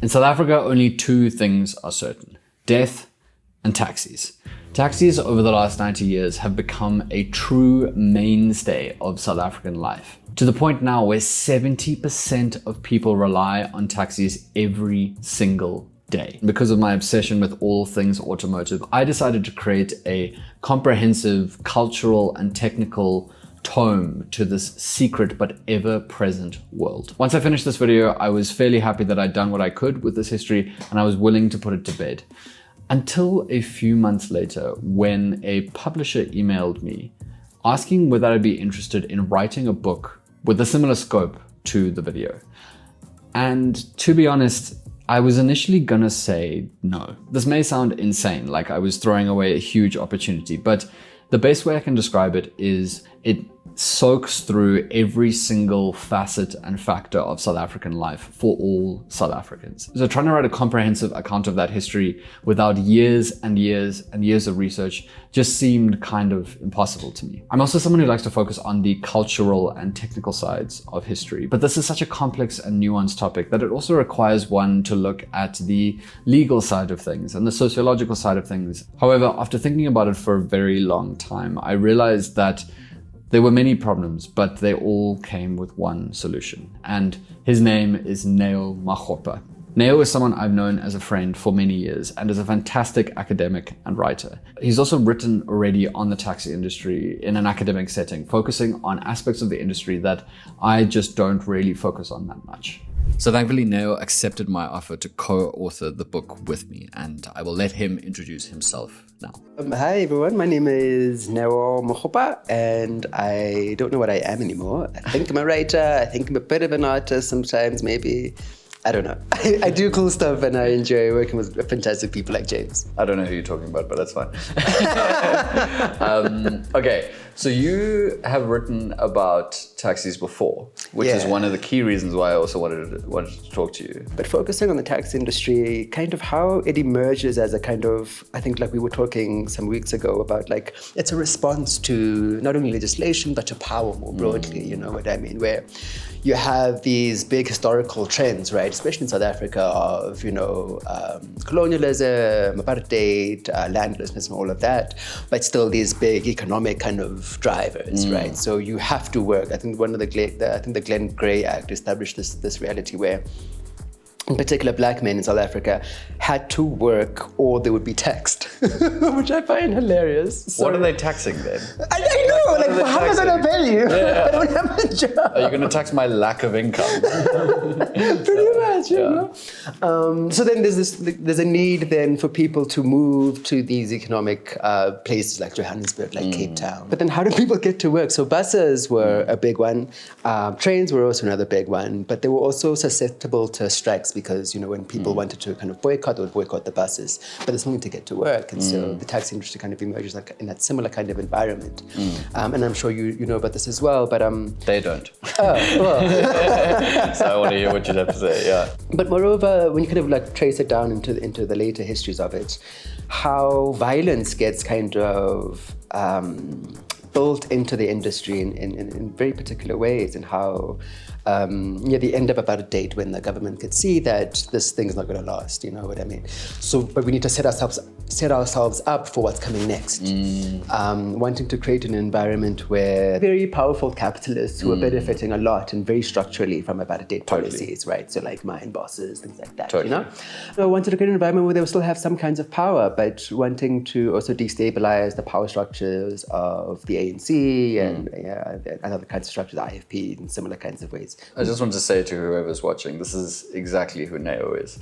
In South Africa, only two things are certain: death and taxis. Taxis over the last 90 years have become a true mainstay of South African life, to the point now where 70% of people rely on taxis every single day. Because of my obsession with all things automotive, I decided to create a comprehensive cultural and technical tome to this secret but ever-present world. Once I finished this video, I was fairly happy that I'd done what I could with this history, and I was willing to put it to bed. Until a few months later, when a publisher emailed me asking whether I'd be interested in writing a book with a similar scope to the video. And to be honest, I was initially gonna say no. This may sound insane, like I was throwing away a huge opportunity, but the best way I can describe it is it soaks through every single facet and factor of South African life for all South Africans. So trying to write a comprehensive account of that history without years and years and years of research just seemed kind of impossible to me. I'm also someone who likes to focus on the cultural and technical sides of history, but this is such a complex and nuanced topic that it also requires one to look at the legal side of things and the sociological side of things. However, after thinking about it for a very long time, I realized that there were many problems, but they all came with one solution. And his name is Kneo Makgopa. Kneo is someone I've known as a friend for many years and is a fantastic academic and writer. He's also written already on the taxi industry in an academic setting, focusing on aspects of the industry that I just don't really focus on that much. So thankfully, Kneo accepted my offer to co-author the book with me, and I will let him introduce himself now. Hi everyone, my name is Neo Mokgopa, and I don't know what I am anymore. I think I'm a writer, I think I'm a bit of an artist sometimes, maybe. I don't know. I do cool stuff and I enjoy working with fantastic people like James. I don't know who you're talking about, but that's fine. Okay, so you have written about taxis before, which is one of the key reasons why I also wanted to talk to you. But focusing on the taxi industry, kind of how it emerges as a kind of, I think like we were talking some weeks ago about like, it's a response to not only legislation, but to power more broadly, you know what I mean? Where you have these big historical trends, right? Especially in South Africa of, colonialism, apartheid, landlessness and all of that, but still these big economic kind of drivers, right? So you have to work. I think the Glenn Gray Act established this reality where in particular, black men in South Africa had to work or they would be taxed, which I find hilarious. So, what are they taxing then? I know, like how am I going to pay you? I don't have a job. Are you going to tax my lack of income? Pretty much, you know. So then there's a need then for people to move to these economic places like Johannesburg, like Cape Town. But then how do people get to work? So buses were a big one. Trains were also another big one, but they were also susceptible to strikes because, when people wanted to kind of boycott, they would boycott the buses, but there's nothing to get to work. And so the taxi industry kind of emerges like in that similar kind of environment. And I'm sure you know about this as well, but... They don't. Oh, well. So I want to hear what you have to say, yeah. But moreover, when you kind of like trace it down into the later histories of it, how violence gets kind of built into the industry in very particular ways, and how they end up about a date when the government could see that this thing's not going to last, you know what I mean? So, but we need to set ourselves up for what's coming next. Wanting to create an environment where very powerful capitalists who are benefiting a lot and very structurally from about a date policies, right? So like mine bosses, things like that, you know? So I wanted to create an environment where they will still have some kinds of power, but wanting to also destabilize the power structures of the ANC and other kinds of structures, the IFP, and similar kinds of ways. I just want to say to whoever's watching, this is exactly who Kneo is.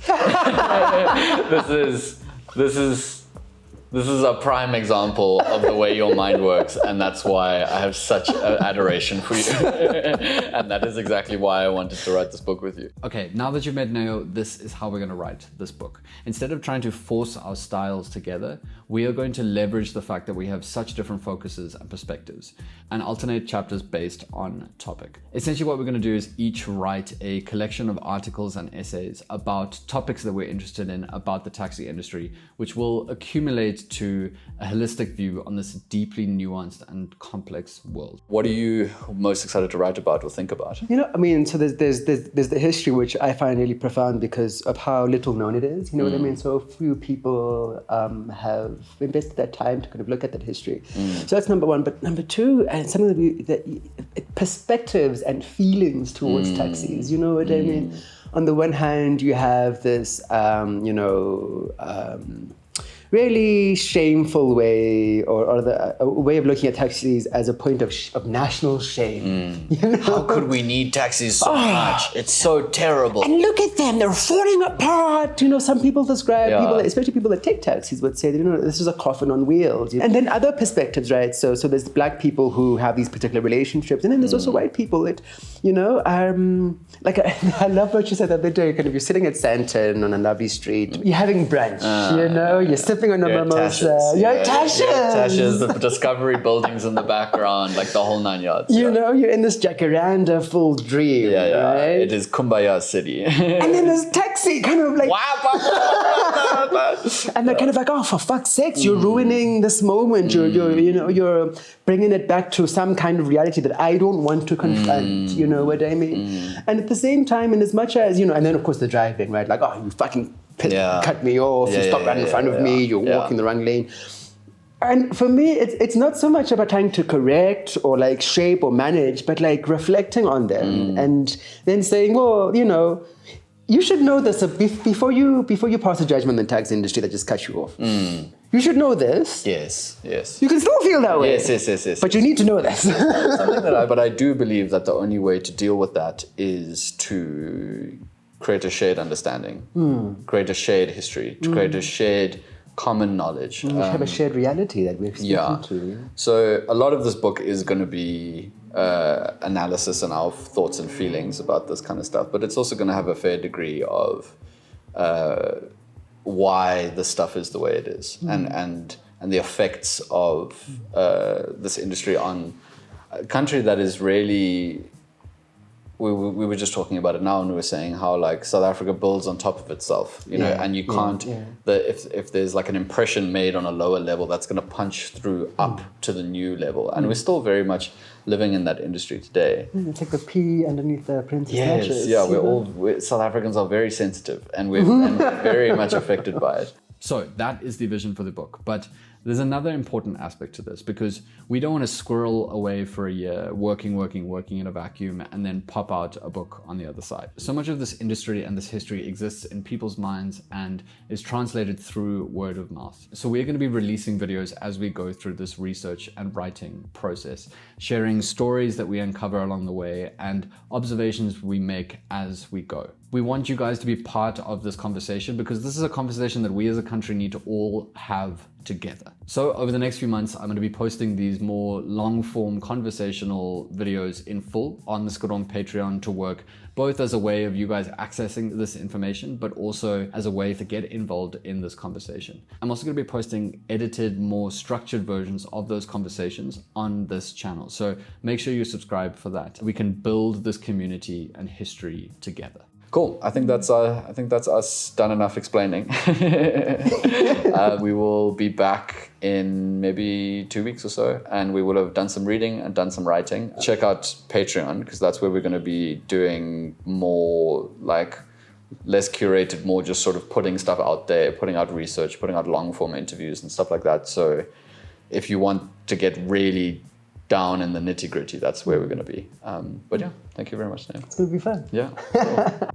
This is a prime example of the way your mind works, and that's why I have such adoration for you. And that is exactly why I wanted to write this book with you. Okay, now that you've met Kneo, this is how we're going to write this book. Instead of trying to force our styles together, we are going to leverage the fact that we have such different focuses and perspectives and alternate chapters based on topic. Essentially what we're going to do is each write a collection of articles and essays about topics that we're interested in about the taxi industry, which will accumulate translate to a holistic view on this deeply nuanced and complex world. What are you most excited to write about or think about? You know, I mean, so there's the history, which I find really profound because of how little known it is. You know what I mean? So few people have invested that time to kind of look at that history. So that's number one. But number two, and some of the perspectives and feelings towards taxis. You know what I mean? On the one hand, you have this, really shameful way, or a way of looking at taxis as a point of national shame. You know? How could we need taxis so much? It's so terrible. And look at them, they're falling apart. You know, some people describe people, especially people that take taxis, would say, this is a coffin on wheels. And then other perspectives, right? So there's black people who have these particular relationships, and then there's also white people that, like I love what you said the other day. Kind of, you're sitting at Santon on a lovely street, you're having brunch, you're sipping on a mimosa. Tashes, the Discovery buildings in the background, like the whole 9 yards. You know, you're in this jacaranda full dream. Right? It is Kumbaya City. And then there's taxi, kind of like, and they're kind of like, oh, for fuck's sakes, you're ruining this moment. You're bringing it back to some kind of reality that I don't want to confront. You know what I mean? And at the same time, in as much as, and then of course the driving, right? Like, oh, you fucking cut me off, you stopped right in front of me, you're walking the wrong lane. And for me, it's not so much about trying to correct or like shape or manage, but like reflecting on them and then saying, well, you should know this before you pass a judgment on the taxi industry that just cut you off. You should know this. Yes. You can still feel that way. Yes. But you need to know this. But I do believe that the only way to deal with that is to create a shared understanding, create a shared history, to create a shared common knowledge. We have a shared reality that we're speaking to. So a lot of this book is going to be analysis and our thoughts and feelings about this kind of stuff, but it's also going to have a fair degree of why the stuff is the way it is, and the effects of this industry on a country that is really. We were just talking about it now, and we were saying how like South Africa builds on top of itself, and you can't. If there's like an impression made on a lower level, that's going to punch through up to the new level, and we're still very much living in that industry today. It's like the P underneath the princess. Yes, matches, South Africans are very sensitive, and we're very much affected by it. So that is the vision for the book, but there's another important aspect to this, because we don't want to squirrel away for a year working in a vacuum and then pop out a book on the other side. So much of this industry and this history exists in people's minds and is translated through word of mouth. So we're going to be releasing videos as we go through this research and writing process, sharing stories that we uncover along the way and observations we make as we go. We want you guys to be part of this conversation, because this is a conversation that we as a country need to all have together. So over the next few months, I'm going to be posting these more long-form conversational videos in full on the Skadonk Patreon to work both as a way of you guys accessing this information, but also as a way to get involved in this conversation. I'm also going to be posting edited, more structured versions of those conversations on this channel. So make sure you subscribe for that. We can build this community and history together. Cool. I think that's us done enough explaining. We will be back in maybe 2 weeks or so, and we will have done some reading and done some writing. Check out Patreon, because that's where we're going to be doing more like less curated, more just sort of putting stuff out there, putting out research, putting out long form interviews and stuff like that. So if you want to get really down in the nitty gritty, that's where we're going to be. But yeah, thank you very much, Neo. It's going to be fun. Yeah. Cool.